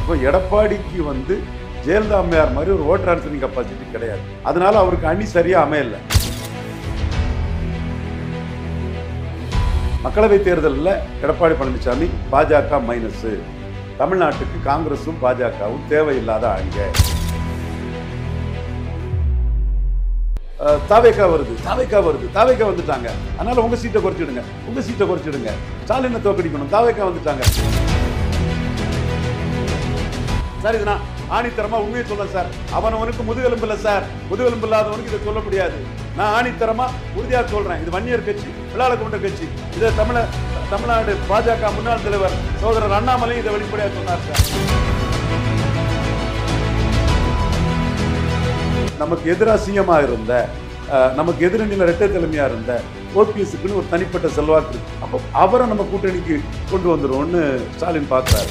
இப்போ எடப்பாடிக்கு வந்து ஜெயலலிதா அம்மையார் மாதிரி ஒரு ஓட்டர் ஆன்சரிங் கெப்பாசிட்டி கிடையாது. அதனால அவருக்கு அணி சரியா அமையல. மக்களவை தேர்தலில் எடப்பாடி பழனிசாமி பாஜக மைனஸ், தமிழ்நாட்டுக்கு காங்கிரஸும் பாஜகவும் தேவையில்லாத அணிக. தாவேக்கா வந்துட்டாங்க, அதனால உங்க சீட்டை குறைச்சிடுங்க, ஸ்டாலினை தோக்கடிக்கணும், தாவேக்கா வந்துட்டாங்க. சார் இது நான் ஆணித்தரமா உண்மையை சொல்ல சார். அவனுக்கு முதுகெலும்பு இல்லை சார், முதுகெலும்பு இல்லாதவனுக்கு இதை சொல்ல முடியாது. நான் ஆணித்தரமா உறுதியா சொல்றேன், இது வன்னியர் கட்சி, விளாளக்கவுண்டர் கட்சி. இதை தமிழ்நாடு பாஜக முன்னாள் தலைவர் சகோதரர் அண்ணாமலை இதை வெளிப்படையா சொன்னார் சார். நமக்கு எதிராக சிஎம்மா இருந்த, நமக்கு எதிரணியில் இரட்டை தலைமையா இருந்த ஓபிஎஸ்க்குன்னு ஒரு தனிப்பட்ட செல்வாக்கு இருக்கு. அப்போ அவரை நம்ம கூட்டணிக்கு கொண்டு வந்துருவோம்னு ஸ்டாலின் பார்க்கிறாரு.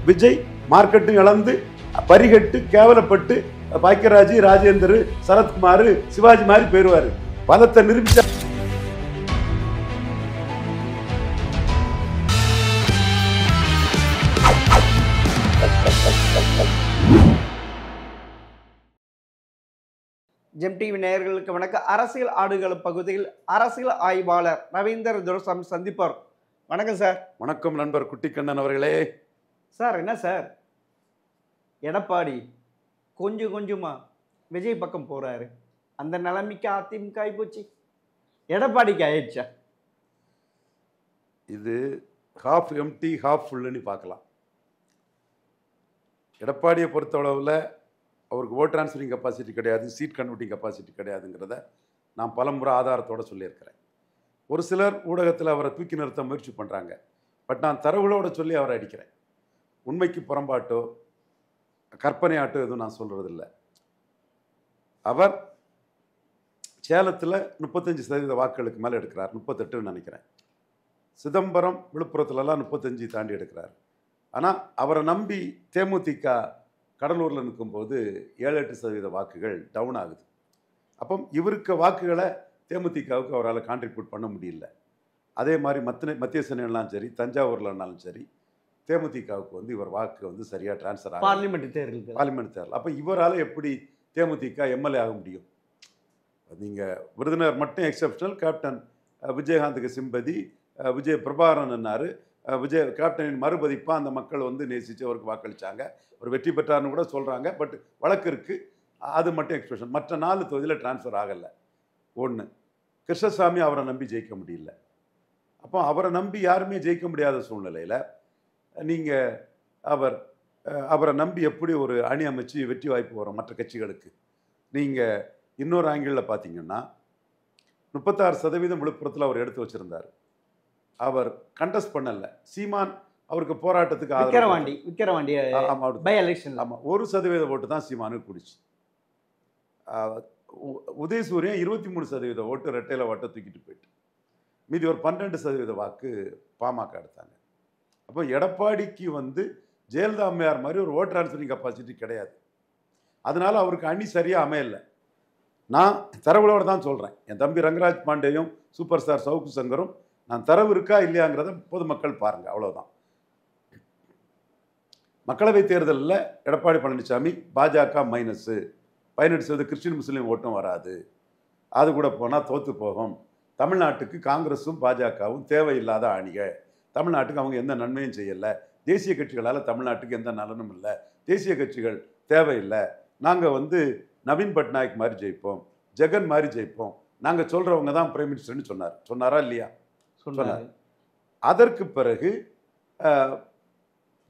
விஜய் மார்க்கெட்டும் இழந்து பரிகட்டு கேவலப்பட்டு பாக்கியராஜ், ராஜேந்தர், சரத்குமார், சிவாஜி மாதிரி போயிருவாரு. பலத்தை நிரூபிச்ச ஜெம் டிவி நேயர்களுக்கு வணக்கம். அரசியல் ஆடுகள பகுதியில் அரசியல் ஆய்வாளர் ரவீந்தர் துரைசாமி சந்திப்பார். வணக்கம் சார். வணக்கம் நண்பர் குட்டிக்கண்ணன் அவர்களே. சார் என்ன சார், எடப்பாடி கொஞ்சமா விஜய் பக்கம் போறாரு, அந்த நிலைமைக்கு அதிமுக ஆயிப்போச்சு, எடப்பாடிக்கு ஆயிடுச்சா? இது ஹாஃப் எம்டி ஹாஃப் ஃபுல்லுன்னு பார்க்கலாம். எடப்பாடியை பொறுத்தளவில் அவருக்கு ஓட் ட்ரான்ஸ்ஃபரிங் கெப்பாசிட்டி கிடையாது, சீட் கன்வெர்ட்டிங் கெப்பாசிட்டி கிடையாதுங்கிறத நான் பலமுறை ஆதாரத்தோடு சொல்லியிருக்கிறேன். ஒரு சிலர் ஊடகத்தில் அவரை தூக்கி நிறுத்த முயற்சி பண்ணுறாங்க. பட் நான் தரவுகளோடு சொல்லி அவரை அடிக்கிறேன். உண்மைக்கு புறம்பாட்டோ கற்பனையாட்டோ எதுவும் நான் சொல்கிறதில்ல. அவர் சேலத்தில் 35% வாக்குகளுக்கு மேலே எடுக்கிறார், 38 நினைக்கிறேன். சிதம்பரம், விழுப்புரத்துலலாம் 35 தாண்டி எடுக்கிறார். ஆனால் அவரை நம்பி தேமுதிக கடலூரில் நிற்கும்போது 7-8% வாக்குகள் டவுன் ஆகுது. அப்போ இவருக்கு வாக்குகளை தேமுதிகவுக்கு அவரால் கான்ட்ரிபியூட் பண்ண முடியல. அதே மாதிரி மத்திய சென்னையிலாம் சரி, தஞ்சாவூர்லனாலும் சரி, தேமுதிகவுக்கு வந்து இவர் வாக்கு வந்து சரியாக டிரான்ஸ்ஃபர் ஆகும் பார்லிமெண்ட் தேர்தல். அப்போ இவரால் எப்படி தேமுதிக எம்எல்ஏ ஆக முடியும்? நீங்கள் விருதுநகர் மட்டும் எக்ஸப்ஷனல். கேப்டன் விஜயகாந்துக்கு சிம்பதி, விஜய் பிரபாகரன் என்னார், கேப்டனின் மறுபதிப்பாக அந்த மக்கள் வந்து நேசித்து அவருக்கு வாக்களித்தாங்க. ஒரு வெற்றி பெற்றார்னு கூட சொல்கிறாங்க. பட் வழக்கு இருக்குது, அது மட்டும் எக்ஸ்பிரஷன். மற்ற 4 தொகுதியில் டிரான்ஸ்ஃபர் ஆகலை. ஒன்று, கிருஷ்ணசாமி அவரை நம்பி ஜெயிக்க முடியல. அப்போ அவரை நம்பி யாருமே ஜெயிக்க முடியாத சூழ்நிலையில் நீங்கள் அவரை நம்பி எப்படி ஒரு அணி அமைச்சு வெற்றி வாய்ப்பு வரும் மற்ற கட்சிகளுக்கு? நீங்கள் இன்னொரு ஆங்கிளில் பார்த்தீங்கன்னா 36% விழுப்புரத்தில் அவர் எடுத்து வச்சுருந்தார். அவர் கண்டெஸ்ட் பண்ணலை. சீமான் அவருக்கு போராட்டத்துக்கு விக்கிரவாண்டி பை எலெக்ஷன் 1% ஓட்டு தான் சீமானுக்கு பிடிச்சி. உதயசூரியன் 23% ஓட்டு ரெட்டையில ஓட்டை தூக்கிட்டு போயிட்டு, மீதி ஒரு 12% வாக்கு பாமக எடுத்தாங்க. அப்போ எடப்பாடிக்கு வந்து ஜெயலலிதா அம்மையார் மாதிரி ஒரு ஓட் ட்ரான்ஸ்ஃபரிங் கெப்பாசிட்டி கிடையாது. அதனால அவருக்கு அணி சரியாக அமையலை. நான் தரவுகளோடு தான் சொல்கிறேன். என் தம்பி ரங்கராஜ் பாண்டேயும் சூப்பர் ஸ்டார் சவுக்கு சங்கரும் நான் தரவு இருக்கா இல்லையாங்கிறத பொதுமக்கள் பாருங்கள், அவ்வளோதான். மக்களவை தேர்தலில் எடப்பாடி பழனிசாமி பாஜக மைனஸு, 18% கிறிஸ்டின் முஸ்லீம் ஓட்டும் வராது, அது கூட போனால் தோற்று போகும், தமிழ்நாட்டுக்கு காங்கிரஸும் பாஜகவும் தேவையில்லாத அணிக, தமிழ்நாட்டுக்கு அவங்க எந்த நன்மையும் செய்யலை, தேசிய கட்சிகளால் தமிழ்நாட்டுக்கு எந்த நலனும் இல்லை, தேசிய கட்சிகள் தேவையில்லை, நாங்கள் வந்து நவீன் பட்நாயக் மாதிரி ஜெயிப்போம், ஜெகன் மாதிரி ஜெயிப்போம், நாங்கள் சொல்கிறவங்க தான் பிரைம் மினிஸ்டர்னு சொன்னாரா இல்லையா? சொன்னார். அதற்கு பிறகு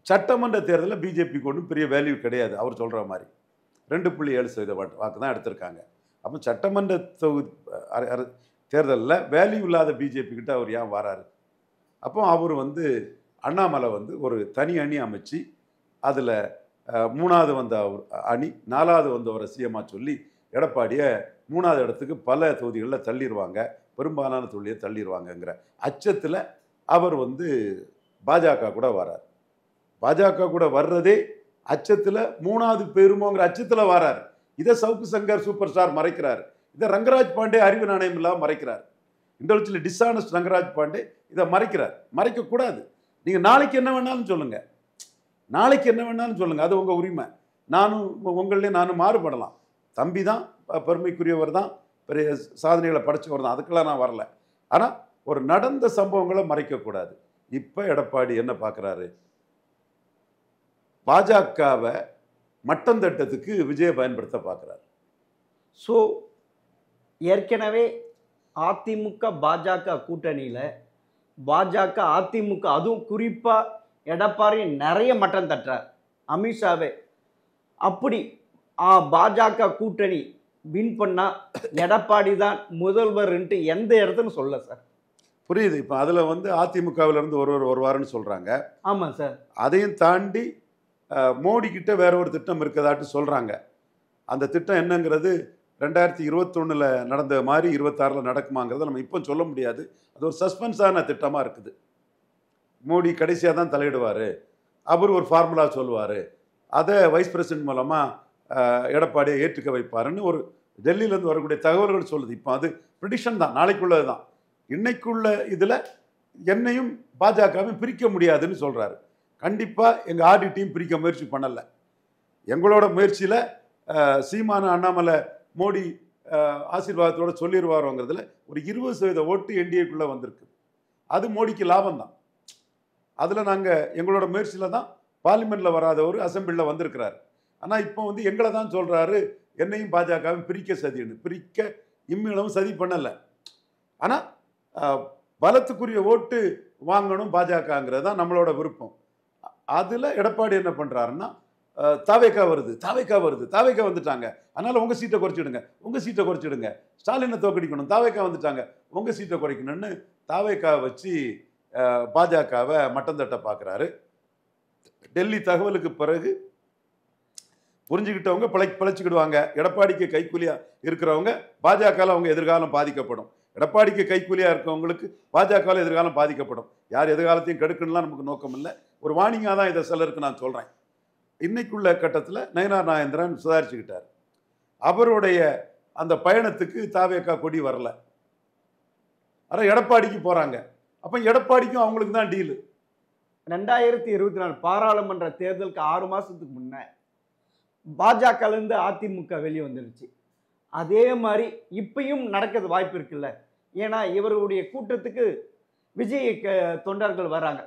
சட்டமன்ற தேர்தலில் பிஜேபிக்கு ஒன்றும் பெரிய வேல்யூ கிடையாது. அவர் சொல்கிற மாதிரி 2.7% வாக்கு தான் எடுத்திருக்காங்க. அப்போ சட்டமன்ற தேர்தலில் வேல்யூ இல்லாத பிஜேபி கிட்ட அவர் ஏன் வராரு? அப்போ அவர் வந்து அண்ணாமலை வந்து ஒரு தனி அணி அமைச்சு அதில் 3வது வந்த அணி 4வது வந்தவரை சிஎம்மாக சொல்லி எடப்பாடியை 3வது இடத்துக்கு பல தொகுதிகளில் தள்ளிடுவாங்க, பெரும்பாலான தொகுதியை தள்ளிடுவாங்கங்கிற அச்சத்தில் அவர் வந்து பாஜக கூட வரார். பாஜக கூட வர்றதே அச்சத்தில் 3வது பேருமோங்கிற அச்சத்தில் வரார். இதை சவுக்கு சங்கர் சூப்பர் ஸ்டார் மறைக்கிறார். இதை ரங்கராஜ் பாண்டே அறிவு நாணயம் இல்லாமல் மறைக்கிறார். இன்டெலெக்சுவலி டிஸ்ஆனஸ்ட் ரங்கராஜ் பாண்டே இதை மறைக்கிறார். மறைக்கக்கூடாது. நீங்கள் நாளைக்கு என்ன வேணாலும் சொல்லுங்கள், நாளைக்கு என்ன வேணாலும் சொல்லுங்கள், அது உங்கள் உரிமை. நானும் மாறுபடலாம். தம்பி தான் பெருமைக்குரியவர் தான், பெரிய சாதனைகளை படைச்சவர் தான், அதுக்கெல்லாம் நான் வரல. ஆனால் ஒரு நடந்த சம்பவங்களை மறைக்கக்கூடாது. இப்போ எடப்பாடி என்ன பார்க்குறாரு, பாஜகவை மட்டம் தட்டத்துக்கு விஜயை பயன்படுத்த பார்க்குறாரு. ஸோ ஏற்கனவே அதிமுக பாஜக கூட்டணியில் பாஜக அதிமுக அதுவும் குறிப்பாக எடப்பாடி நிறைய மட்டம் தட்டுறார், அமித்ஷாவே. அப்படி பாஜக கூட்டணி வின் பண்ணா எடப்பாடி தான் முதல்வர்ன்ட்டு எந்த இடத்துல சொல்ல சார்? புரியுது. இப்போ அதில் வந்து அதிமுகவிலேருந்து ஒருவர் வருவாருன்னு சொல்கிறாங்க. ஆமாம் சார். அதையும் தாண்டி மோடி கிட்ட வேற ஒரு திட்டம் இருக்கதாட்டு சொல்கிறாங்க. அந்த திட்டம் என்னங்கிறது 2021 நடந்த மாதிரி 26 நடக்குமாங்கிறத நம்ம இப்போ சொல்ல முடியாது. அது ஒரு சஸ்பென்ஸான திட்டமாக இருக்குது. மோடி கடைசியாக தான் தலையிடுவார், அவர் ஒரு ஃபார்முலா சொல்லுவார், அதை வைஸ் பிரசிடென்ட் மூலமாக எடப்பாடியை ஏற்றுக்க வைப்பாருன்னு ஒரு டெல்லியிலேருந்து வரக்கூடிய தகவல்கள் சொல்லுது. இப்போ அது ப்ரிடிஷன் தான், நாளைக்குள்ளது தான். இன்னைக்குள்ள இதில் என்னையும் பாஜகவையும் பிரிக்க முடியாதுன்னு சொல்கிறாரு. கண்டிப்பாக எங்கள் ஆர்டி டீம் பிரிக்க முயற்சி பண்ணலை. எங்களோட முயற்சியில் சீமான அண்ணாமலை மோடி ஆசீர்வாதத்தோடு சொல்லிடுவாரோங்கிறதுல ஒரு 20% ஓட்டு என்டிஏக்குள்ளே வந்திருக்கு. அது மோடிக்கு லாபம் தான். அதில் நாங்கள் எங்களோட முயற்சியில் தான் பார்லிமெண்ட்டில் வராதவர் அசம்பிளியில் வந்திருக்கிறாரு. ஆனால் இப்போ வந்து எங்களை தான் சொல்கிறாரு, என்னையும் பாஜகவும் பிரிக்க சதின்னு. பிரிக்க இம்மிளவும் சதி பண்ணலை. ஆனால் பலத்துக்குரிய ஓட்டு வாங்கணும் பாஜகங்கிறது தான் நம்மளோட விருப்பம். அதில் எடப்பாடி என்ன பண்ணுறாருன்னா, தாவேக்கா வருது, தாவேக்கா வந்துட்டாங்க, அதனால் உங்கள் சீட்டை குறைச்சிடுங்க, ஸ்டாலினை தோக்கடிக்கணும், தாவேக்கா வந்துட்டாங்க, உங்கள் சீட்டை குறைக்கணும்னு தாவேக்கா வச்சு பாஜகவை மட்டம் தட்ட பார்க்குறாரு. டெல்லி தகவலுக்கு பிறகு புரிஞ்சுக்கிட்டவங்க பிழைச்சிக்கிடுவாங்க. எடப்பாடிக்கு கைக்கூலியாக இருக்கிறவங்க பாஜகவில் அவங்க எதிர்காலம் பாதிக்கப்படும். எடப்பாடிக்கு கைக்கூலியாக இருக்கவங்களுக்கு பாஜகவில் எதிர்காலம் பாதிக்கப்படும். யார் எதிர்காலத்தையும் கெடுக்கணும்லாம் நமக்கு நோக்கம் இல்லை. ஒரு வார்னிங்காக தான் இதை சிலருக்கு நான் சொல்கிறேன். இன்னைக்குள்ள கட்டத்தில் நயினார் நாகேந்திரன் சுதாரிச்சுக்கிட்டார். அவருடைய அந்த பயணத்துக்கு தாவேக்கா கொடி வரல. ஆனால் எடப்பாடிக்கு போகிறாங்க. அப்போ எடப்பாடிக்கும் அவங்களுக்கு தான் டீலு. 2024 பாராளுமன்ற தேர்தலுக்கு 6 மாதத்துக்கு முன்னே பாஜகலேருந்து அதிமுக வெளியே வந்துருச்சு. அதே மாதிரி இப்பயும் நடக்கிறது வாய்ப்பு இருக்குல்ல? ஏன்னா இவருடைய கூட்டத்துக்கு விஜய் தொண்டர்கள் வராங்க,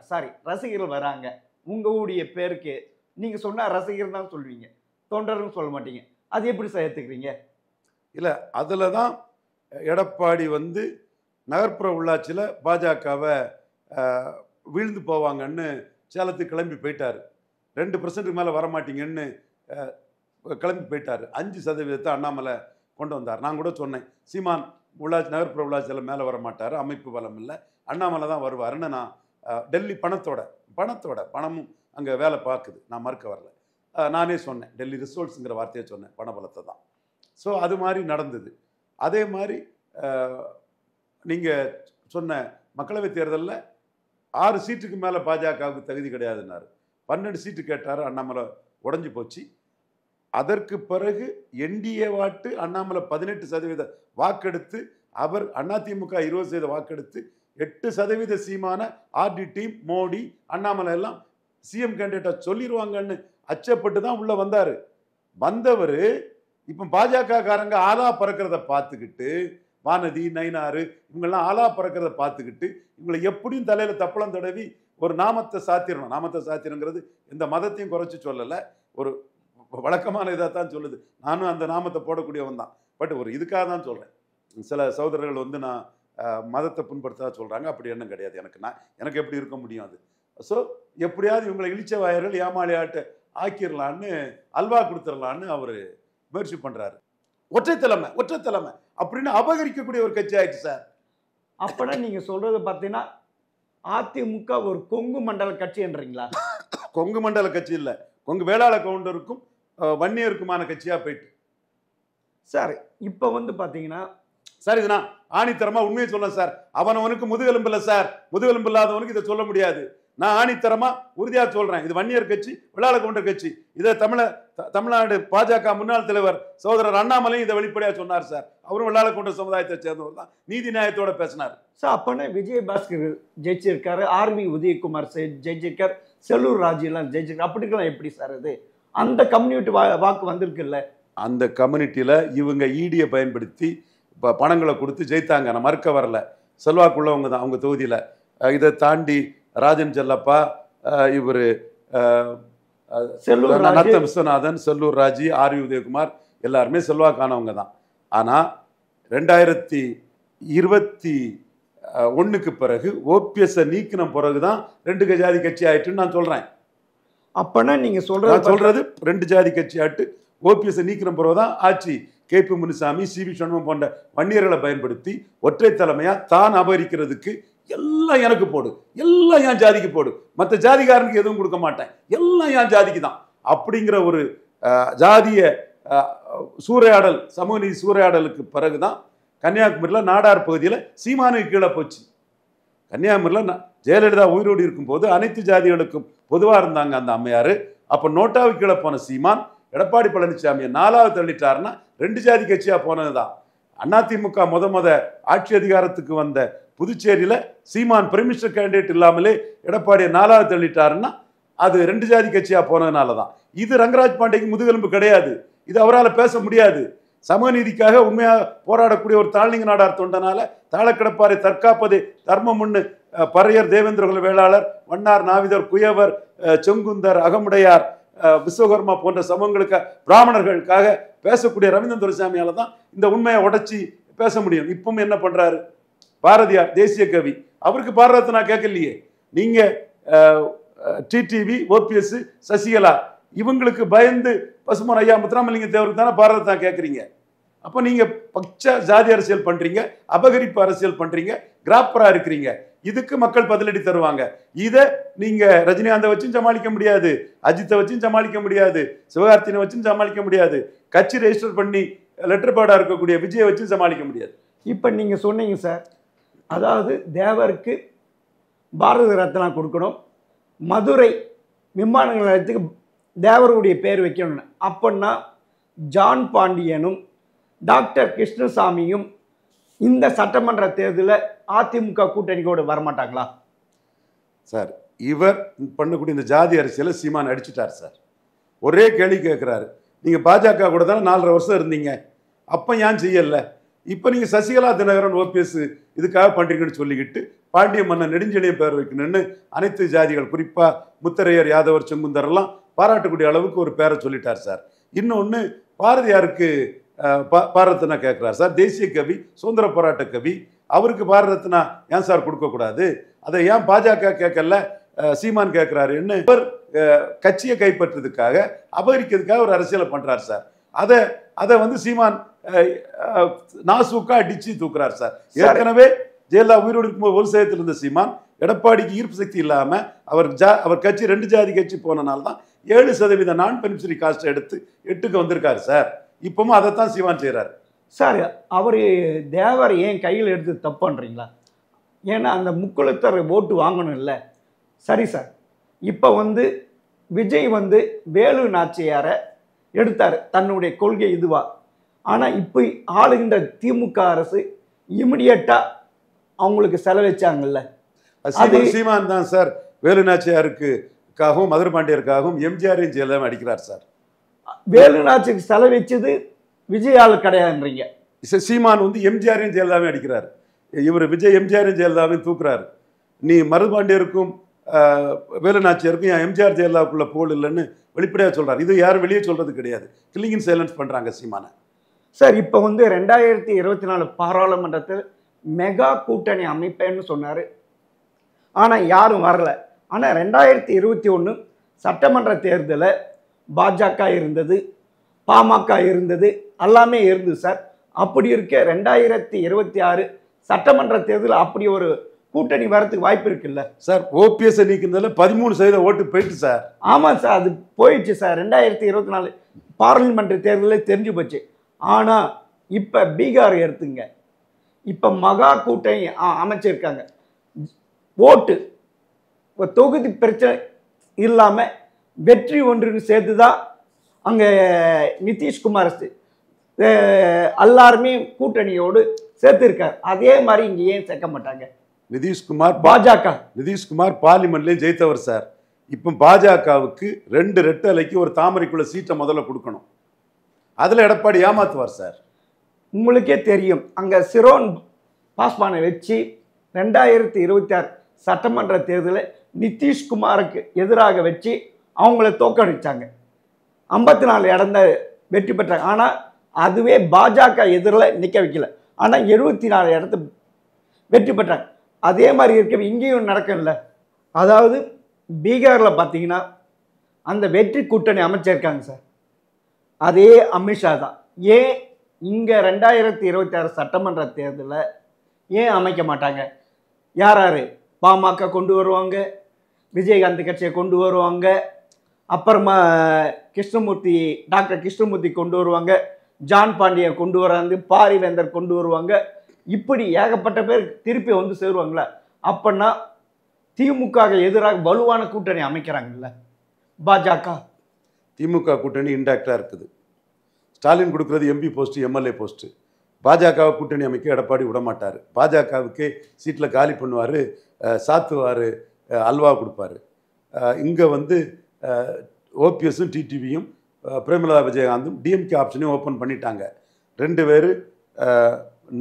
ரசிகர்கள் வராங்க. உங்களுடைய பேருக்கு நீங்கள் சொன்னால் ரசிகர் தான் சொல்வீங்க, தொண்டர்னு சொல்ல மாட்டீங்க. அது எப்படி சேர்த்துக்கிறீங்க? இல்லை, அதில் தான் எடப்பாடி வந்து நகர்ப்புற உள்ளாட்சியில் பாஜகவை வீழ்ந்து போவாங்கன்னு சேலத்துக்கு கிளம்பி போயிட்டார். 2% மேலே வரமாட்டீங்கன்னு கிளம்பி போயிட்டார். 5% அண்ணாமலை கொண்டு வந்தார். நான் கூட சொன்னேன், சீமான் நகர்ப்புற உள்ளாட்சியில் மேலே வர மாட்டார், அமைப்பு பலம் இல்லை, அண்ணாமலை தான் வருவாருன்னு. நான் டெல்லி பணமும் அங்கே வேலை பார்க்குது, நான் மறுக்க வரல. நானே சொன்னேன், டெல்லி ரிசோர்ட்ஸுங்கிற வார்த்தையை சொன்னேன், பணபலத்தை தான். ஸோ அது மாதிரி நடந்தது. அதே மாதிரி நீங்கள் சொன்ன மக்களவைத் தேர்தலில் 6 சீட்டுக்கு மேலே பாஜகவுக்கு தகுதி கிடையாதுன்னாரு. 12 சீட்டு கேட்டார், அண்ணாமலை உடஞ்சி போச்சு. அதற்கு பிறகு என்டிஏ வாட்டு அண்ணாமலை 18% வாக்கெடுத்து, அவர் அதிமுக 20% வாக்கெடுத்து 8% சீமான ஆர்டி டீம் மோடி அண்ணாமலை எல்லாம் சிஎம் கேண்டிடேட்டாக சொல்லிடுவாங்கன்னு அச்சப்பட்டு தான் உள்ளே வந்தார். வந்தவர் இப்போ பாஜக காரங்க ஆலா பறக்கிறத பார்த்துக்கிட்டு, வானதி நயினார் இவங்கெல்லாம் ஆலா பறக்கிறத பார்த்துக்கிட்டு, இவங்களை எப்படியும் தலையில் தப்பளம் தடவி ஒரு நாமத்தை சாத்திரணும். நாமத்தை சாத்திரங்கிறது எந்த மதத்தையும் குறைச்சி சொல்லலை, ஒரு வழக்கமான இதாக தான் சொல்லுது. நானும் அந்த நாமத்தை போடக்கூடியவன் தான். பட் ஒரு இதுக்காக தான் சொல்கிறேன். சில சகோதரர்கள் வந்து நான் மதத்தை புண்படுத்தா சொல்கிறாங்க, அப்படி எண்ணம் கிடையாது எனக்கு. எனக்கு எப்படி இருக்க முடியும் அது? ஸோ எப்படியாவது இவங்களை இழிச்ச வாயர்கள் ஏமாளியாட்ட ஆக்கிடலான்னு, அல்வா கொடுத்துடலான்னு அவர் முயற்சி பண்ணுறாரு. ஒற்றை தலைமை அப்படின்னு அபகரிக்கக்கூடிய ஒரு கட்சி ஆயிடுச்சு சார். அப்போனா நீங்கள் சொல்கிறது பார்த்தீங்கன்னா அதிமுக ஒரு கொங்கு மண்டல கட்சி என்றீங்களா? கொங்கு மண்டல கட்சி இல்லை, கொங்கு வேளாள கவுண்டருக்கும் வன்னியருக்குமான கட்சியாக போயிட்டு சார். இப்போ வந்து பார்த்தீங்கன்னா சார், இது நான் ஆணித்தரமாக உண்மையை சொல்ல சார், அவனுக்கு முதுகெலும்பு இல்லை சார், முதுகெலும்பு இல்லாதவனுக்கு இதை சொல்ல முடியாது. நான் ஆணித்தரமா உறுதியா சொல்றேன். இது வன்னியர் கட்சி, வெள்ளாள கவுண்டர் கட்சி. இதை தமிழ்நாடு பாஜக முன்னாள் தலைவர் சகோதரர் அண்ணாமலையும் இதை வெளிப்படையா சொன்னார் சார். அவரும் வெள்ளாள கவுண்டர் சமுதாயத்தை சேர்ந்தவர் தான். நீதி நியாயத்தோட பேசினார் சார். அப்பனா விஜயபாஸ்கர் ஜெயிச்சிருக்காரு, ஆர்பி உதயகுமார் ஜெயிச்சிருக்காரு, செல்லூர் ராஜு எல்லாம் ஜெயிச்சிருக்காரு. அப்படிக்கலாம் எப்படி சார் அது? அந்த கம்யூனிட்டி வாக்கு வந்திருக்குல்ல. அந்த கம்யூனிட்டியில இவங்க ஈடியை பயன்படுத்தி பணங்களை கொடுத்து ஜெயித்தாங்க. நான் மறுக்க வரல, செல்வாக்குள்ளவங்க தான் அவங்க தொகுதியில. இதை தாண்டி ராஜன் செல்லப்பா, இவர் நத்த விஸ்வநாதன், செல்லூர் ராஜு, ஆர்வி உதயகுமார் எல்லாருமே செல்வாக்கானவங்க தான். ஆனால் 2021 பிறகு ஓபிஎஸ் நீக்கின பிறகு தான் 2 ஜாதி கட்சி ஆயிட்டுன்னு நான் சொல்றேன். அப்பனா நீங்க சொல்றது 2 ஜாதி கட்சி ஆட்டு ஓபிஎஸ் நீக்கின பிறகு தான் ஆட்சி. கேபி முனுசாமி, சிவி சண்முகம் போன்ற வன்னியர்களை பயன்படுத்தி ஒற்றை தலைமையா தான் அபகரிக்கிறதுக்கு எல்லாம் எனக்கு போடு, எல்லாம் என் ஜாதிக்கு போடு, மற்ற ஜாதிகாரனுக்கு எதுவும் கொடுக்க மாட்டேன், எல்லாம் என் ஜாதிக்கு தான் அப்படிங்கிற ஒரு ஜாதிய சூறையாடல், சமூக நீதி சூறையாடலுக்கு பிறகுதான் கன்னியாகுமரியில் நாடார் பகுதியில் சீமானுக்கு கீழே போச்சு. கன்னியாகுமரியில் ஜெயலலிதா உயிரோடு இருக்கும்போது அனைத்து ஜாதிகளுக்கும் பொதுவாக இருந்தாங்க அந்த அம்மையார். அப்போ நோட்டாவுக்கு கீழே போன சீமான் எடப்பாடி பழனிசாமியை 4வது தள்ளிட்டாருன்னா 2 ஜாதி கட்சியாக போனது தான். அதிமுக முத ஆட்சி அதிகாரத்துக்கு வந்த புதுச்சேரியில் சீமான் பிரைம் மினிஸ்டர் கேண்டிடேட் இல்லாமலே எடப்பாடியை 4வது தள்ளிட்டாருன்னா அது 2 ஜாதி கட்சியாக போனதுனால தான். இது ரங்கராஜ் பாண்டேக்கு முதுகெலும்பு கிடையாது. இது அவரால் பேச முடியாது. சமூக நீதிக்காக உண்மையாக போராடக்கூடிய ஒரு தாழ்நிங்க நாடார் தொண்டனால தாழக்கிடப்பாரை தற்காப்பதே தர்மம்னு பறையர், தேவேந்திரகுல வேளாளர், வண்ணார், நாவிதர், குயவர், செங்குந்தர், அகமுடையார், விஸ்வகர்மா போன்ற சமூகங்களுக்காக, பிராமணர்களுக்காக பேசக்கூடிய ரவீந்திரன் துரைசாமியால தான் இந்த உண்மையை உடைச்சி பேச முடியும். இப்பவும் என்ன பண்றாரு? பாரதியார் தேசிய கவி, அவருக்கு பாரதத்தை நான் கேட்கலையே. நீங்க டிடிவி, ஓபிஎஸ், சசிகலா இவங்களுக்கு பயந்து பசுமன் ஐயா முத்துராமலிங்க தேவருக்கு தானே பாரதத்தை தான் கேட்குறீங்க. அப்போ நீங்க பச்ச ஜாதி அரசியல் பண்றீங்க, அபகரிப்பு அரசியல் பண்றீங்க, கிராப்பரா இருக்கிறீங்க. இதுக்கு மக்கள் பதிலடி தருவாங்க. இதை நீங்க ரஜினிகாந்தை வச்சும் சமாளிக்க முடியாது, அஜித்தை வச்சும் சமாளிக்க முடியாது, சிவகார்த்தினை வச்சும் சமாளிக்க முடியாது, கட்சி ரெஜிஸ்டர் பண்ணி லெட்டர் பேடா இருக்கக்கூடிய விஜயை வச்சும் சமாளிக்க முடியாது. இப்போ நீங்க சொன்னீங்க சார், அதாவது தேவருக்கு பாரத ரத்னா கொடுக்கணும், மதுரை விமான நிலையத்துக்கு தேவருடைய பேர் வைக்கணும்னு. அப்படின்னா ஜான் பாண்டியனும் டாக்டர் கிருஷ்ணசாமியும் இந்த சட்டமன்ற தேர்தலில் அதிமுக கூட்டணிக்கோடு வரமாட்டாங்களா சார்? இவர் பண்ணக்கூடிய இந்த ஜாதி அரசியலை சீமான் அடிச்சுட்டார் சார். ஒரே கேள்வி கேட்குறாரு, நீங்கள் பாஜக கூட தானே 4.5 வருஷம் இருந்தீங்க, அப்போ ஏன் செய்யலை? இப்போ நீங்கள் சசிகலா, தினகரன், ஓபிஎஸ் இதுக்காக பண்ணுறீங்கன்னு சொல்லிக்கிட்டு பாண்டிய மன்னன் நெடுஞ்செழியன் பேர் வைக்கணும்னு அனைத்து ஜாதிகள், குறிப்பாக முத்தரையர், யாதவர், செங்குந்தர் எல்லாம் பாராட்டக்கூடிய அளவுக்கு ஒரு பேரை சொல்லிட்டார் சார். இன்னொன்று பாரதியாருக்கு பாரதரத்னா கேட்குறார் சார். தேசிய கவி, சுதந்திர போராட்ட கவி, அவருக்கு பாரதரத்னா ஏன் சார் கொடுக்கக்கூடாது? அதை ஏன் பாஜக கேட்கல, சீமான் கேட்குறாரு? என்ன கட்சியை கைப்பற்றுறதுக்காக, அபகரிக்கிறதுக்காக ஒரு அரசியலை பண்ணுறார் சார். அதை வந்து சீமான் நாசூக்கா அடிச்சு தூக்குறார் சார். ஏற்கனவே ஜெயலலிதா உயிரோடு இருக்கும்போது ஒரு சேதத்தில் இருந்த சீமான் எடப்பாடிக்கு ஈர்ப்பு சக்தி இல்லாமல் அவர் கட்சி 2 ஜாதி கட்சி போனனால தான் 7% நான் பெனிஃபிஷரி காஸ்ட் எடுத்து 8க்கு வந்திருக்காரு சார். இப்பவும் அதைத்தான் சீமான் செய்கிறார் சார். அவர் தேவர் ஏன் கையில் எடுத்து தப்பு பண்ணுறீங்களா? ஏன்னா அந்த முக்குளத்தர் ஓட்டு வாங்கணும் இல்லை. சரி சார், இப்போ வந்து விஜய் வந்து வேலு நாச்சியாரை எடுத்தார், தன்னுடைய கொள்கை இதுவா. ஆனால் இப்போ ஆளுகின்ற திமுக அரசு இமிடியட்டாக அவங்களுக்கு செலவழிச்சாங்கல்ல. அது சீமான் தான் சார். வேலு நாச்சியாருக்காகவும் மதுரை பாண்டியருக்காகவும் எம்ஜிஆரையும் ஜெயலலிதா அடிக்கிறார் சார். வேலு நாச்சிக்கு செலவழிச்சது விஜயால் கிடையாதுன்றீங்க. சீமான் வந்து எம்ஜிஆரையும் ஜெயலலிதாவையும் அடிக்கிறார். இவர் விஜய் எம்ஜிஆரையும் ஜெயலலிதாவையும் தூக்குறாரு. நீ மருதுபாண்டியருக்கும் வேலு நாச்சியாருக்கும் என் எம்ஜிஆர் ஜெயலலிதாவுக்குள்ள போல் இல்லைன்னு வெளிப்படையாக சொல்கிறார். இது யாரும் வெளியே சொல்கிறது கிடையாது. கில்லிங் சைலன்ஸ் பண்ணுறாங்க சீமானை. சார், இப்போ வந்து 2024 பாராளுமன்றத்தில் மெகா கூட்டணி அமைப்பேன்னு சொன்னார். ஆனால் யாரும் வரல. ஆனால் 2021 சட்டமன்ற தேர்தலில் பாஜக இருந்தது, பாமக இருந்தது, எல்லாமே இருந்தது சார். அப்படி இருக்க 2026 சட்டமன்ற தேர்தலில் அப்படி ஒரு கூட்டணி வரதுக்கு வாய்ப்பு இருக்குல்ல சார்? ஓபிஎஸ் நீக்கிறதுல 13% ஓட்டு போயிட்டு சார். ஆமாம் சார், அது போயிடுச்சு சார். 2024 பார்லிமெண்ட் தேர்தலில் தெரிஞ்சு போச்சு. ஆனால் இப்போ பீகார் எடுத்துங்க, இப்போ மகா கூட்டணி அமைச்சிருக்காங்க. ஓட்டு தொகுதி பிரச்சனை இல்லாமல் வெற்றி ஒன்றுன்னு சேர்த்து தான் அங்கே நிதிஷ்குமார் எல்லாருமே கூட்டணியோடு சேர்த்துருக்கார். அதே மாதிரி இங்கே ஏன் சேர்க்க மாட்டாங்க? நிதிஷ்குமார் பார்லிமெண்ட்லேயும் ஜெயித்தவர் சார். இப்போ பாஜகவுக்கு 2 ரெட்டலைக்கு ஒரு தாமரைக்குள்ள சீட்டை முதல்ல கொடுக்கணும். அதில் எடப்பாடி ஏமாத்துவார் சார். உங்களுக்கே தெரியும், அங்கே சிரோன் பாஸ்வானை வச்சு 2026 சட்டமன்ற தேர்தலில் நிதிஷ்குமாருக்கு எதிராக வச்சு அவங்கள தோக்கடிச்சாங்க. 54 இடம் தான் வெற்றி பெற்றாங்க. ஆனால் அதுவே பாஜக எதிரில் நிற்க வைக்கல. ஆனால் 74 இடத்து வெற்றி பெற்றாங்க. அதே மாதிரி இருக்க இங்கேயும் நடக்கும்ல. அதாவது பீகாரில் பார்த்தீங்கன்னா அந்த வெற்றி கூட்டணி அமைச்சிருக்காங்க சார், அதே அமித்ஷா தான். ஏன் இங்கே 2026 சட்டமன்ற தேர்தலில் ஏன் அமைக்க மாட்டாங்க? யார் யார்? பாமக கொண்டு வருவாங்க, விஜயகாந்த் கட்சியை கொண்டு வருவாங்க, அப்புறமா டாக்டர் கிருஷ்ணமூர்த்தி கொண்டு வருவாங்க, ஜான் பாண்டியை கொண்டு வராந்து, பாரிவேந்தர் கொண்டு வருவாங்க. இப்படி ஏகப்பட்ட பேர் திருப்பி வந்து சேருவாங்களே. அப்பன்னா திமுக எதிராக வலுவான கூட்டணி அமைக்கிறாங்கல்ல பாஜக. திமுக கூட்டணி இன்டாக்டாக இருக்குது. ஸ்டாலின் கொடுக்குறது எம்பி போஸ்ட்டு, எம்எல்ஏ போஸ்ட்டு. பாஜகவை கூட்டணி அமைக்க எடப்பாடி விடமாட்டார். பாஜகவுக்கே சீட்டில் காலி பண்ணுவார், சாத்துவார், அல்வா கொடுப்பார். இங்கே வந்து ஓபிஎஸும் டிடிவியும் பிரேமலதா விஜயகாந்தும் டிஎம்கே ஆப்ஷனையும் ஓப்பன் பண்ணிட்டாங்க. 2 பேர்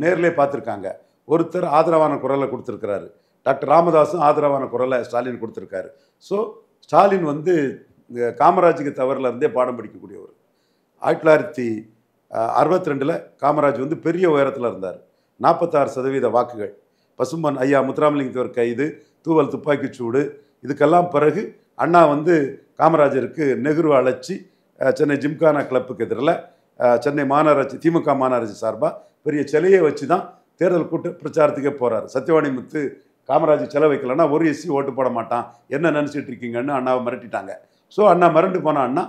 நேரிலே பார்த்துருக்காங்க. ஒருத்தர் ஆதரவான குரலை கொடுத்துருக்கிறாரு. டாக்டர் ராமதாஸும் ஆதரவான குரலை ஸ்டாலின் கொடுத்துருக்காரு. ஸோ ஸ்டாலின் வந்து காமராஜுக்கு தவறில் இருந்தே பாடம் படிக்கக்கூடியவர். 1962 காமராஜ் வந்து பெரிய உயரத்தில் இருந்தார். 46% வாக்குகள். பசும்பன் ஐயா முத்துராமலிங்க தேவர் கைது, தூவல் துப்பாக்கிச்சூடு, இதுக்கெல்லாம் பிறகு அண்ணா வந்து காமராஜருக்கு நெஹ்ரு அழைச்சி சென்னை ஜிம்கானா கிளப்புக்கு எதிரில் சென்னை மாநகராட்சி திமுக மாநகராட்சி சார்பாக பெரிய சிலையை வச்சு தான் தேர்தல் பிரச்சாரத்துக்கே போகிறார். சத்யவாணி முத்து காமராஜ் செலவு வைக்கலன்னா ஒரு எஸ்சி ஓட்டு போட மாட்டான், என்ன நினச்சிட்டு இருக்கீங்கன்னு அண்ணாவை மிரட்டிட்டாங்க. ஸோ அண்ணா மிரண்டு போன அண்ணா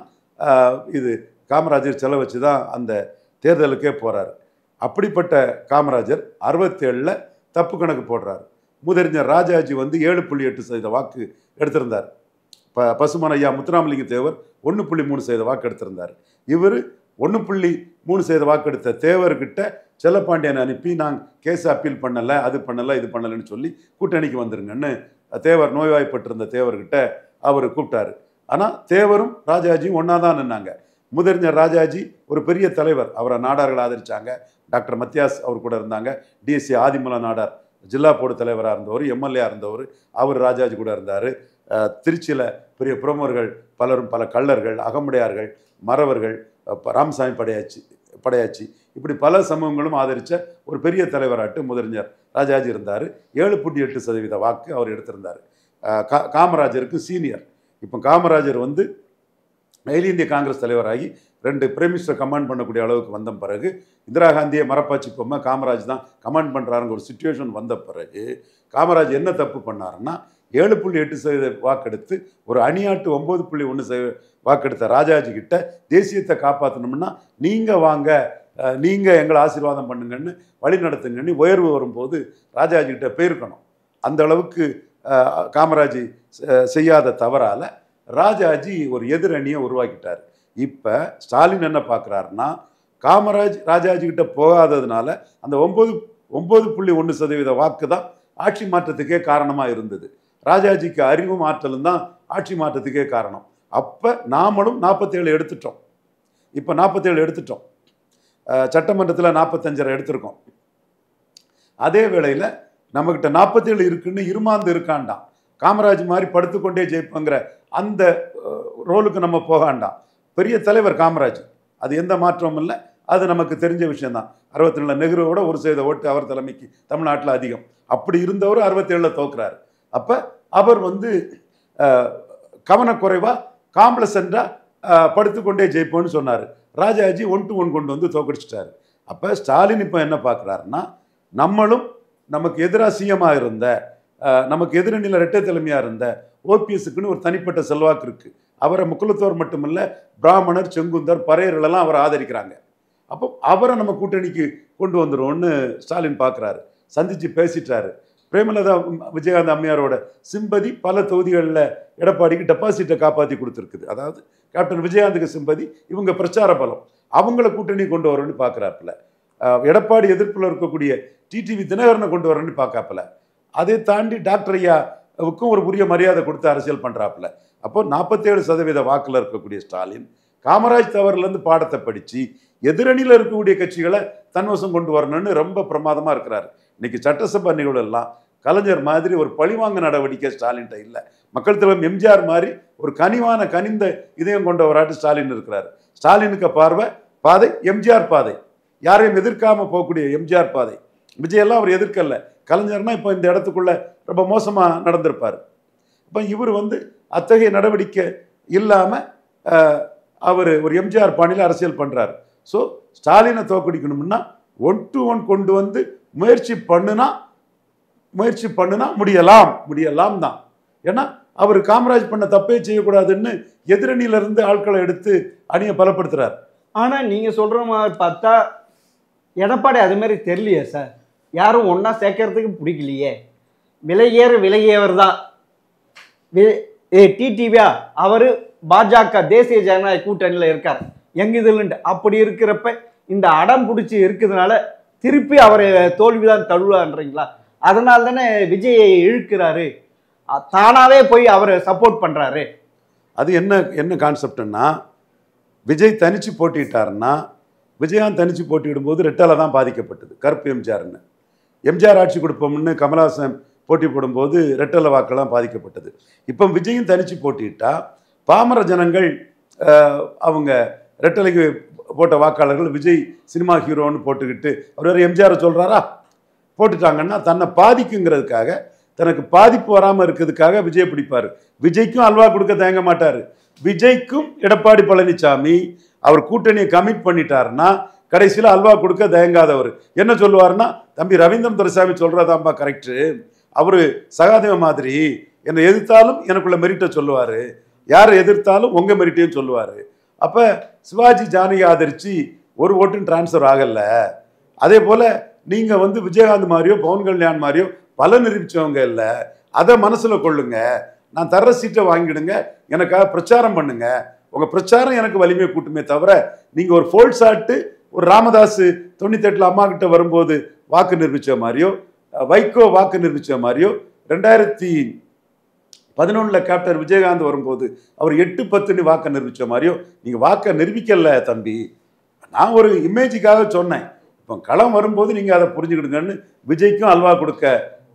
இது காமராஜர் செலவு வச்சு தான் அந்த தேர்தலுக்கே போகிறார். அப்படிப்பட்ட காமராஜர் 67 தப்பு கணக்கு போடுறார். முதறிஞர் ராஜாஜி வந்து 7.8% வாக்கு எடுத்திருந்தார். பசுமன் ஐயா முத்துராமலிங்க தேவர் 1.3% வாக்கு எடுத்திருந்தார். இவர் 1.3% வாக்கு எடுத்த தேவர்கிட்ட செல்லப்பாண்டியன் அனுப்பி நான் கேஸ் அப்பீல் பண்ணலை, அது பண்ணலை, இது பண்ணலைன்னு சொல்லி கூட்டணிக்கு வந்துருங்கன்னு தேவர் நோய்வாய்ப்பட்டிருந்த தேவர்கிட்ட அவர் கூப்பிட்டாரு. ஆனால் தேவரும் ராஜாஜியும் ஒன்றா தான் நின்னாங்க. முதறிஞர் ராஜாஜி ஒரு பெரிய தலைவர், அவரை நாடார்கள் ஆதரித்தாங்க. டாக்டர் மத்தியாஸ் அவர் கூட இருந்தாங்க. டிஎஸ்சி ஆதிமூல நாடார் ஜில்லா போர்டு தலைவராக இருந்தவர், எம்எல்ஏ இருந்தவர், அவர் ராஜாஜி கூட இருந்தார். திருச்சியில் பெரிய பிரமுகர்கள் பலரும், பல கள்ளர்கள், அகமுடையார்கள், மறவர்கள், ராமசாமி படையாச்சி இப்படி பல சமூகங்களும் ஆதரித்த ஒரு பெரிய தலைவராட்டு முதறிஞர் ராஜாஜி இருந்தார். 7.8% வாக்கு அவர் எடுத்திருந்தார். காமராஜருக்கு சீனியர். இப்போ காமராஜர் வந்து அகில இந்திய காங்கிரஸ் தலைவராகி 2 பிரைம் மினிஸ்டர் கமாண்ட் பண்ணக்கூடிய அளவுக்கு வந்த பிறகு இந்திரா காந்தியை மரப்பாச்சி பொம்மை காமராஜ் தான் கமாண்ட் பண்ணுறாருங்க ஒரு சுச்சுவேஷன் வந்த பிறகு காமராஜ் என்ன தப்பு பண்ணாருன்னா 7.8% வாக்கெடுத்து ஒரு அணியாட்டு 9.1% வாக்கெடுத்த ராஜாஜி கிட்ட தேசியத்தை காப்பாற்றணும்னா நீங்கள் வாங்க, நீங்கள் எங்களை ஆசீர்வாதம் பண்ணுங்கன்னு வழி நடத்துங்கன்னு உயர்வு வரும்போது ராஜாஜி கிட்ட போயிருக்கணும். அந்த அளவுக்கு காமராஜ் செய்யாத தவறால் ராஜாஜி ஒரு எதிரணியை உருவாக்கிட்டார். இப்போ ஸ்டாலின் என்ன பார்க்குறாருன்னா காமராஜ் ராஜாஜி கிட்ட போகாததுனால அந்த 9.1% வாக்கு தான் ஆட்சி மாற்றத்துக்கே காரணமாக இருந்தது. ராஜாஜிக்கு அறிவும் ஆற்றலும் தான் ஆட்சி மாற்றத்துக்கே காரணம். அப்போ நாமளும் 47 எடுத்துட்டோம். இப்போ 47 எடுத்துட்டோம். சட்டமன்றத்தில் 45 எடுத்திருக்கோம். அதே வேளையில் நம்மக்கிட்ட 47 இருக்குன்னு இருமாந்து இருக்காண்டாம். காமராஜ் மாதிரி படுத்துக்கொண்டே ஜெயிப்பங்கிற அந்த ரோலுக்கு நம்ம போகாண்டாம். பெரிய தலைவர் காமராஜ், அது எந்த மாற்றமும் இல்லை, அது நமக்கு தெரிஞ்ச விஷயம்தான். 67 நெஹ்ருவோட 1% ஓட்டு அவர் தலைமைக்கு தமிழ்நாட்டில் அதிகம். அப்படி இருந்தவர் 67 தோக்குறாரு. அப்போ அவர் வந்து கவனக்குறைவாக காம்ப்ளசண்டாக படுத்துக்கொண்டே ஜெயிப்போன்னு சொன்னார். ராஜாஜி 1-1 கொண்டு வந்து தோக்கடிச்சிட்டாரு. அப்போ ஸ்டாலின் இப்போ என்ன பார்க்குறாருன்னா நம்மளும் நமக்கு எதிராக சிஎம்மாக இருந்த நமக்கு எதிரணியில் இரட்டை தலைமையாக இருந்த ஓபிஎஸ்க்குன்னு ஒரு தனிப்பட்ட செல்வாக்கு இருக்குது. அவரை முக்குலத்தோர் மட்டுமில்லை, பிராமணர், செங்குந்தர், பறையர்களெல்லாம் அவரை ஆதரிக்கிறாங்க. அப்போ அவரை நம்ம கூட்டணிக்கு கொண்டு வந்துடுவோன்னு ஸ்டாலின் பார்க்குறாரு. சந்தித்து பேசிட்டாரு. பிரேமலதா விஜயகாந்த் அம்மையாரோட சிம்பதி பல தொகுதிகளில் எடப்பாடிக்கு டெபாசிட்டை காப்பாற்றி கொடுத்துருக்குது. அதாவது கேப்டன் விஜயகாந்துக்கு சிம்பதி, இவங்க பிரச்சார பலம், அவங்கள கூட்டணி கொண்டு வரணும்னு பார்க்குறாப்புல. எடப்பாடி எதிர்ப்பில் இருக்கக்கூடிய டிடிவி தினகரனை கொண்டு வரணும்னு பார்க்காப்புல. அதை தாண்டி டாக்டர் ஐயாவுக்கும் ஒரு உரிய மரியாதை கொடுத்து அரசியல் பண்ணுறாப்புல. அப்போ 47% வாக்கில் இருக்கக்கூடிய ஸ்டாலின் காமராஜ் தவறுலேருந்து பாடத்தை படித்து எதிரணியில் இருக்கக்கூடிய கட்சிகளை தன்வசம் கொண்டு வரணும்னு ரொம்ப பிரமாதமாக இருக்கிறாரு. இன்னைக்கு சட்டசபை நிகழ்வு எல்லாம் கலைஞர் மாதிரி ஒரு பழிவாங்க நடவடிக்கை ஸ்டாலின்ட்ட இல்லை. மக்கள் தலைவர் எம்ஜிஆர் மாதிரி ஒரு கனிந்த இதயம் கொண்டவராட்டு ஸ்டாலின் இருக்கிறார். ஸ்டாலினுக்கு பாதை எம்ஜிஆர் பாதை, யாரையும் எதிர்க்காம போகக்கூடிய எம்ஜிஆர் பாதை. விஜயெல்லாம் அவர் எதிர்க்கல. கலைஞர்னா இப்போ இந்த இடத்துக்குள்ள ரொம்ப மோசமாக நடந்திருப்பார். இப்போ இவர் அத்தகைய நடவடிக்கை இல்லாமல் அவர் ஒரு எம்ஜிஆர் பாணியில் அரசியல் பண்ணுறாரு. ஸோ ஸ்டாலினை தோக்கடிக்கணும்னா 1 to 1 கொண்டு முயற்சி பண்ணுனா முடியலாம் தான். ஏன்னா அவர் காமராஜ் பண்ண தப்பே செய்யக்கூடாதுன்னு எதிரணியிலிருந்து ஆட்களை எடுத்து அணியை பலப்படுத்துறார். ஆனால் நீங்கள் சொல்கிற மாதிரி பார்த்தா எடப்பாடி அது மாதிரி தெரியலையே சார். யாரும் ஒன்றா சேர்க்கறதுக்கு பிடிக்கலையே. விலகியவர் தான் டிடிவியா. அவர் பாஜக தேசிய ஜனநாயக கூட்டணியில் இருக்கார் எங்குதுலன்ட்டு. அப்படி இருக்கிறப்ப இந்த அடம் பிடிச்சி இருக்கிறதுனால திருப்பி அவர் தோல்விதான் தழுவான்றீங்களா? அதனால தானே விஜயை இழுக்கிறாரு, தானாவே போய் அவரை சப்போர்ட் பண்றாரு. அது என்ன கான்செப்ட்னா, விஜய் தனிச்சு போட்டிட்டாருன்னா, விஜயகாந்த் தனிச்சு போட்டியிடும்போது ரெட்டால தான் பாதிக்கப்பட்டது கருப்பு எம்ஜிஆர்னு. எம்ஜிஆர் ஆட்சி கொடுப்போம்னு கமலஹாசன் போட்டி போடும்போது ரெட்டலை வாக்கெல்லாம் பாதிக்கப்பட்டது. இப்போ விஜயும் தனிச்சு போட்டிட்டா பாமர ஜனங்கள் அவங்க ரெட்டலைக்கு போட்ட வாக்காளர்கள் விஜய் சினிமா ஹீரோன்னு போட்டுக்கிட்டு அவர் வேறு எம்ஜிஆரை சொல்கிறாரா போட்டுட்டாங்கன்னா தன்னை பாதிக்குங்கிறதுக்காக, தனக்கு பாதிப்பு வராமல் இருக்கிறதுக்காக விஜய் பிடிப்பார். விஜய்க்கும் அல்வா கொடுக்க தயங்க மாட்டார். விஜய்க்கும் எடப்பாடி பழனிசாமி அவர் கூட்டணியை கமிட் பண்ணிட்டாருன்னா கடைசியில் அல்வா கொடுக்க தயங்காதவர். என்ன சொல்லுவார்னா, தம்பி ரவீந்திரன் துரைசாமி சொல்கிறதாம்பா கரெக்டு, அவர் சகாதேவ மாதிரி என்னை எதிர்த்தாலும் எனக்குள்ள மெரிட்டை சொல்லுவார், யாரை எதிர்த்தாலும் உங்கள் மெரிட்டையும் சொல்லுவார். அப்போ சிவாஜி ஜானகி ஆதரித்து ஒரு ஓட்டும் டிரான்ஸ்ஃபர் ஆகலை. அதே போல் நீங்கள் விஜயகாந்த் மாதிரியோ பவன் கல்யாண் மாதிரியோ பல நிரூபித்தவங்க இல்லை. அதை மனசில் கொள்ளுங்க, நான் தர்ற சீட்டை வாங்கிடுங்க, எனக்காக பிரச்சாரம் பண்ணுங்க. உங்கள் பிரச்சாரம் எனக்கு வலிமை கூட்டுமே தவிர நீங்கள் ஒரு ஃபோல்ட் ஷாட்டு ஒரு ராமதாஸ் 98 அம்மா கிட்ட வரும்போது வாக்கு நிரூபித்த மாதிரியோ, வைகோ வாக்கு நிரூபித்த மாதிரியோ, 2011 கேப்டன் விஜயகாந்த் வரும்போது அவர் 8-10 வாக்கை நிரூபித்த மாதிரியோ நீங்கள் வாக்கை நிரூபிக்கல தம்பி. நான் ஒரு இமேஜுக்காக சொன்னேன். இப்போ களம் வரும்போது நீங்கள் அதை புரிஞ்சுக்கிடுங்கன்னு விஜய்க்கும் அல்வா கொடுக்க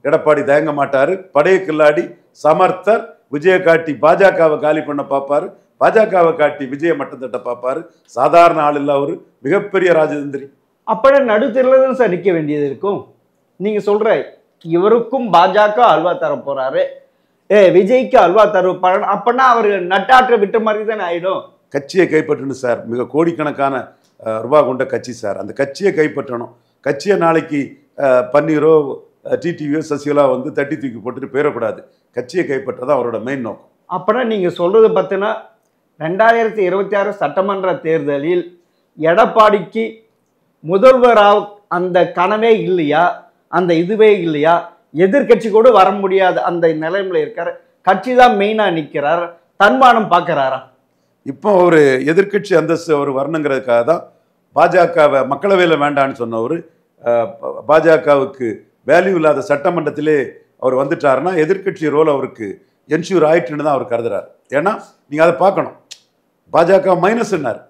எடப்பாடி தயங்க மாட்டார். படைய கில்லாடி சமர்த்தர். விஜயை காட்டி பாஜகவை காலி பண்ண பார்ப்பாரு, பாஜகவை காட்டி விஜயை மட்டம் தட்ட பார்ப்பாரு. சாதாரண ஆள் இல்லை, அவர் மிகப்பெரிய ராஜதந்திரி. அப்பட நடுத்தரில் தான் சார் நிற்க வேண்டியது இருக்கும். நீங்கள் சொல்கிற இவருக்கும் பாஜக அல்வா தர போகிறாரு, விஜய்க்கு அல்வா தருவாரு, அப்படின்னா அவர் நட்டாற்ற விட்ட மாதிரி தானே ஆகிடும். கட்சியை கைப்பற்றணும் சார். மிக கோடிக்கணக்கான ரூபா கொண்ட கட்சி சார். அந்த கட்சியை கைப்பற்றணும். கட்சியை நாளைக்கு பன்னீரோ டிடிவியோ சசிகலா தட்டி தூக்கி போட்டுட்டு போயிடக்கூடாது. கட்சியை கைப்பற்றதான் அவரோட மெயின் நோக்கம். அப்படின்னா நீங்கள் சொல்கிறது பார்த்தீங்கன்னா 2026 சட்டமன்ற தேர்தலில் எடப்பாடிக்கு முதல்வராக அந்த கனவே இல்லையா, அந்த இதுவே இல்லையா, எதிர்கட்சி கூட வர முடியாது அந்த நிலைமையில் இருக்கார், கட்சி தான் மெயினாக நிற்கிறார், தன்மானம் பார்க்குறாரா? இப்போ ஒரு எதிர்கட்சி அந்தஸ்து அவர் வரணுங்கிறதுக்காக தான் பாஜகவை மக்களவையில் வேண்டான்னு சொன்னவர் பாஜகவுக்கு வேல்யூ இல்லாத சட்டமன்றத்திலே அவர் வந்துட்டாருன்னா எதிர்கட்சி ரோல் அவருக்கு என்ஷூர் ஆயிட்டுன்னு தான் அவர் கருதுறாரு. ஏன்னா நீங்கள் அதை பார்க்கணும். பாஜக மைனஸ்ன்னார்,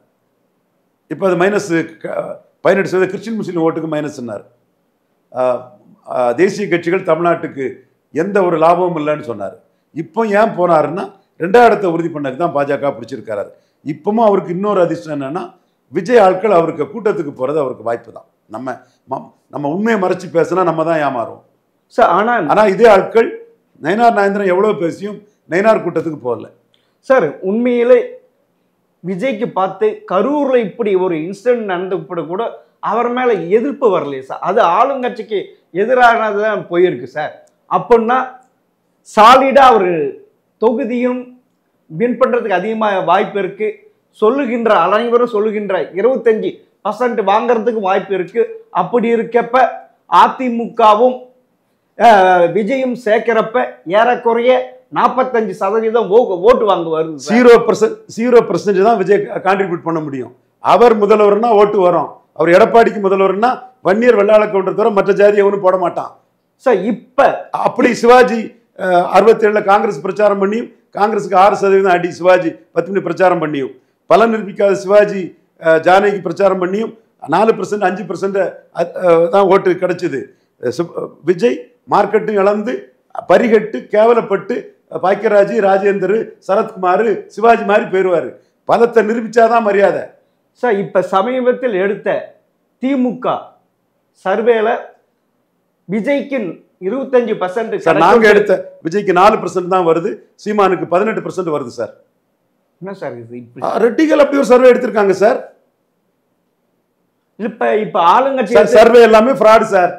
இப்போ அது -18% கிறிஸ்டின் முஸ்லீம் ஓட்டுக்கு மைனஸ்ன்னார். தேசிய கட்சிகள் தமிழ்நாட்டுக்கு எந்த ஒரு லாபமும் இல்லைன்னு சொன்னார். இப்போ ஏன் போனாருன்னா 2ஆம் இடத்தை உறுதி பண்ணதுக்கு தான் பாஜக பிடிச்சிருக்காரு. இப்பவும் அவருக்கு இன்னொரு அதிர்ஷ்டம் என்னன்னா, விஜய் ஆட்கள் அவருக்கு கூட்டத்துக்கு போகிறது அவருக்கு வாய்ப்பு தான். நம்ம உண்மையை மறைச்சி பேசினா நம்ம தான் ஏமாறுவோம் சார். ஆனால் இதே ஆட்கள் நயினார் நாகேந்திரன் எவ்வளோ பேசியும் நயினார் கூட்டத்துக்கு போகல சார். உண்மையிலே விஜய்க்கு பார்த்து கரூரில் இப்படி ஒரு இன்சிடென்ட் நடந்து கூட அவர் மேலே எதிர்ப்பு வரலையே சார். அது ஆளுங்கட்சிக்கு எதிரானது தான் போயிருக்கு சார். அப்படின்னா சாலிடாக அவர் தொகுதியும் வின் பண்ணுறதுக்கு அதிகமாக வாய்ப்பு இருக்குது. சொல்லுகின்ற அனைவரும் சொல்லுகின்ற 25% வாங்கிறதுக்கு வாய்ப்பு இருக்குது. அப்படி இருக்கப்ப அதிமுகவும் விஜயும் சேர்க்கிறப்ப ஏறக்குறைய 45% ஓட்டு வாங்க வருது. 0% தான் விஜய் கான்ட்ரிபியூட் பண்ண முடியும். அவர் முதல்வர்னா ஓட்டு வரும். அவர் எடப்பாடிக்கு முதல்வர்னா வன்னியர் வெள்ளாள கவுண்டர் தவிர மற்ற ஜாதி எவனும் போட மாட்டான். சார் இப்ப அப்படி சிவாஜி 67 காங்கிரஸ் பிரச்சாரம் பண்ணியும் காங்கிரஸுக்கு 6% அடி சிவாஜி 10 பிரச்சாரம் பண்ணியும் பலன் நிரூபிக்காத சிவாஜி ஜானகி பிரச்சாரம் பண்ணியும் 4% 5% தான் ஓட்டு கிடைச்சது. விஜய் மார்க்கெட்டும் இழந்து பரிகட்டு கேவலப்பட்டு பாக்கியராஜ், ராஜேந்தர், சரத்குமார், சிவாஜி மாதிரி போயிடுவார். பலத்தை நிரூபிச்சாதான் மரியாதை. சார் இப்ப சமீபத்தில் எடுத்த திமுக சர்வேல விஜய்க்கு 25% நாங்க எடுத்த விஜய்க்கு 4% தான் வருது, சீமானுக்கு 18% வருது சார். என்ன சார் இது? ரெட்டிகள் அப்படி ஒரு சர்வே எடுத்திருக்காங்க சார். இப்ப ஆளுங்கட்சி சர்வே எல்லாமே ஃப்ராட் சார்.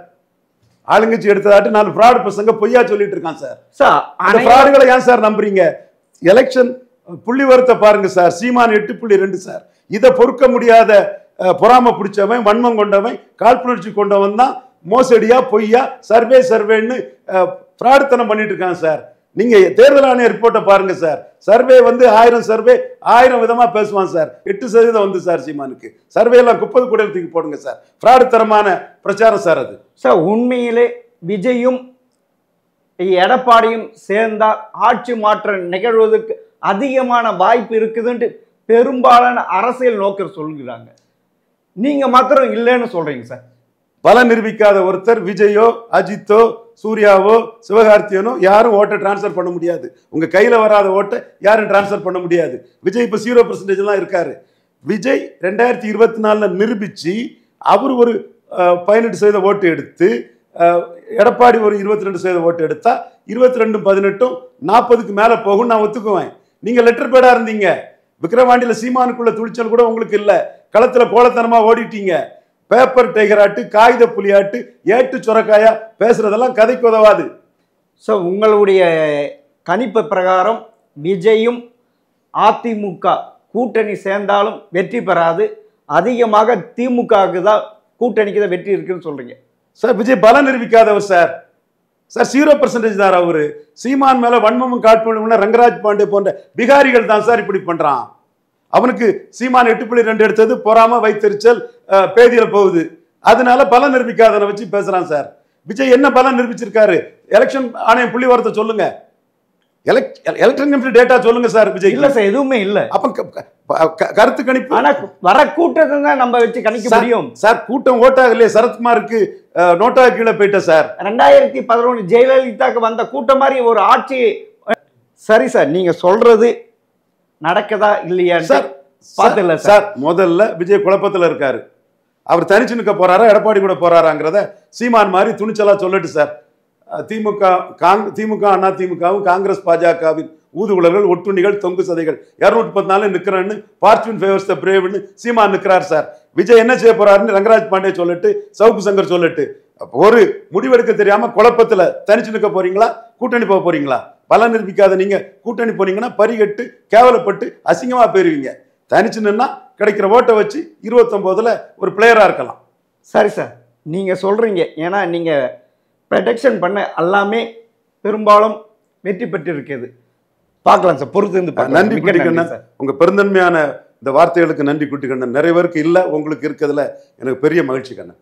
ஆளுங்கட்சி எடுத்ததாட்டு 4 ஃப்ராட் பசங்க பொய்யா சொல்லிட்டு இருக்கான் சார். அந்த ஃப்ராடுகளை ஏன் சார் நம்புறீங்க? எலெக்ஷன் புள்ளி வரத்தை பாருங்க சார். சீமான் 8.2 சார். இதை பொறுக்க முடியாத பொறாம பிடிச்சவன், வன்மம் கொண்டவன், காழ்ப்புணர்ச்சி கொண்டவன் தான் மோசடியா பொய்யா சர்வேன்னு ஃப்ராடுத்தனம் பண்ணிட்டு இருக்கான் சார். நீங்க தேர்தல் ஆணைய ரிப்போர்ட்டை பாருங்க சார். சர்வே 1000 சர்வே 1000 விதமா பேசுவான் சார். 8% வந்து சார் சீமானுக்கு. சர்வே எல்லாம் 30 கூட தூக்கி போடுங்க சார். ஃப்ராடுத்தனமான பிரச்சாரம் சார் அது. சார் உண்மையிலே விஜயும் எடப்பாடியும் சேர்ந்தால் ஆட்சி மாற்றம் நிகழ்வதற்கு அதிகமான வாய்ப்பு இருக்குதுன்ட்டு பெரும்பாலான அரசியல் நோக்கர் சொல்கிறாங்க. நீங்க மாத்திரம் இல்லைன்னு சொல்றீங்க சார். பலம் நிரூபிக்காத ஒருத்தர் விஜயோ, அஜித்தோ, சூர்யாவோ, சிவகார்த்தியனோ யாரும் ஓட்டை டிரான்ஸ்ஃபர் பண்ண முடியாது. உங்க கையில வராத ஓட்டை யாரும் டிரான்ஸ்ஃபர் பண்ண முடியாது. விஜய் இப்ப 0% தான் இருக்காரு. விஜய் 2024 நிரூபிச்சு அவர் ஒரு 18% ஓட்டு எடுத்து, எடப்பாடி ஒரு 22% ஓட்டு எடுத்தா 22 18 40க்கு மேல போகும் நான் ஒத்துக்குவேன். நீங்க லெட்டர் பேடா இருந்தீங்க. விக்கிரவாண்டியில சீமானுக்குள்ள துணிச்சல் கூட உங்களுக்கு இல்ல. களத்துல கோலத்தனமா ஓடிட்டீங்க. பேப்பர் டைகராட்டு, காகித புலியாட்டு, ஏட்டு சுரக்காயா பேசுறதெல்லாம் கதைக்கு உதவாது. ஸோ உங்களுடைய கணிப்பு பிரகாரம் விஜயும் அதிமுக கூட்டணி சேர்ந்தாலும் வெற்றி பெறாது, அதிகமாக திமுகவுக்கு தான் கூட்டணிக்கு தான் வெற்றி இருக்குன்னு சொல்றீங்க சார். விஜய் பலம் நிரூபிக்காதவர் சார். 0% தான் அவரு. சீமான் மேல வன்மமும் காட்பும் ரங்கராஜ் பாண்டே போன்ற பிகாரிகள் தான் சார் இப்படி பண்றான். அவனுக்கு சீமான் 8.2 எடுத்தது பொறாம, வைத்தறிச்சல், பேதியில போகுது. அதனால பலம் நிரூபிக்காதவனை வச்சு பேசுறான் சார். விஜய் என்ன பலம் நிரூபிச்சிருக்காரு? எலெக்ஷன் ஆணையம் புள்ளி வரத்தை சொல்லுங்க. எலக்ட்ரன் டேட்டா சொல்லுங்க சார். விஜய் இல்ல சார், எதுவுமே இல்ல. அப்ப கருத்து கணிப்பு ஆனா வர கூட்டத்தை தான் நம்ம வச்சு கணிக்க முடியும் சார். கூட்டம் ஓட்டாக இல்லையே. சரத்குமாருக்கு நோட்டா கீழே போயிட்ட சார். 2011 ஜெயலலிதாக்கு வந்த கூட்டம் மாதிரி ஒரு ஆட்சி. சரி சார், நீங்க சொல்றது நடக்குதா இல்லையா சார்? பாத்துல சார் முதல்ல விஜய் குழப்பத்தில் இருக்காரு. அவர் தனிச்சு நிற்க போறாரா எடப்பாடி கூட போறாராங்கிறத சீமான் மாதிரி துணிச்சலா சொல்லட்டு சார். திமுக அண்ணா திமுகவும் காங்கிரஸ் பாஜகவின் ஊதுகுழல்கள், ஒட்டுண்ணிகள், தொங்கு சதைகள் 214 நிற்கிறேன்னு பார்ச்சுன் ஃபேவர்ஸ் த பிரேவ்னு சீமான் நிற்கிறார் சார். விஜய் என்ன செய்ய போறாருன்னு ரங்கராஜ் பாண்டே சொல்லட்டு, சவுக்கு சங்கர் சொல்லட்டு, ஒரு முடிவெடுக்க தெரியாம குழப்பத்துல தனிச்சு நிற்க போறீங்களா, கூட்டணி போக போறீங்களா? பலன் நிரூபிக்காத நீங்க கூட்டணி போனீங்கன்னா பரிகட்டு கேவலப்பட்டு அசிங்கமா போயிருவீங்க. தனிச்சு நின்னா கிடைக்கிற ஓட்டை வச்சு 29ல் ஒரு பிளேயரா இருக்கலாம். சரி சார், நீங்க சொல்றீங்க. ஏன்னா நீங்க ப்ரொடெக்ஷன் பண்ண எல்லாமே பெரும்பாலும் வெற்றி பெற்று இருக்குது. பார்க்கலாம் சார், பொறுத்து இருந்து நன்றி குட்டிக்கண்ணன். உங்க பெருந்தன்மையான இந்த வார்த்தைகளுக்கு நன்றி குட்டிக்கண்ணன். நிறைய பேருக்கு இல்லை, உங்களுக்கு இருக்கிறதுல எனக்கு பெரிய மகிழ்ச்சி கண்ணன்.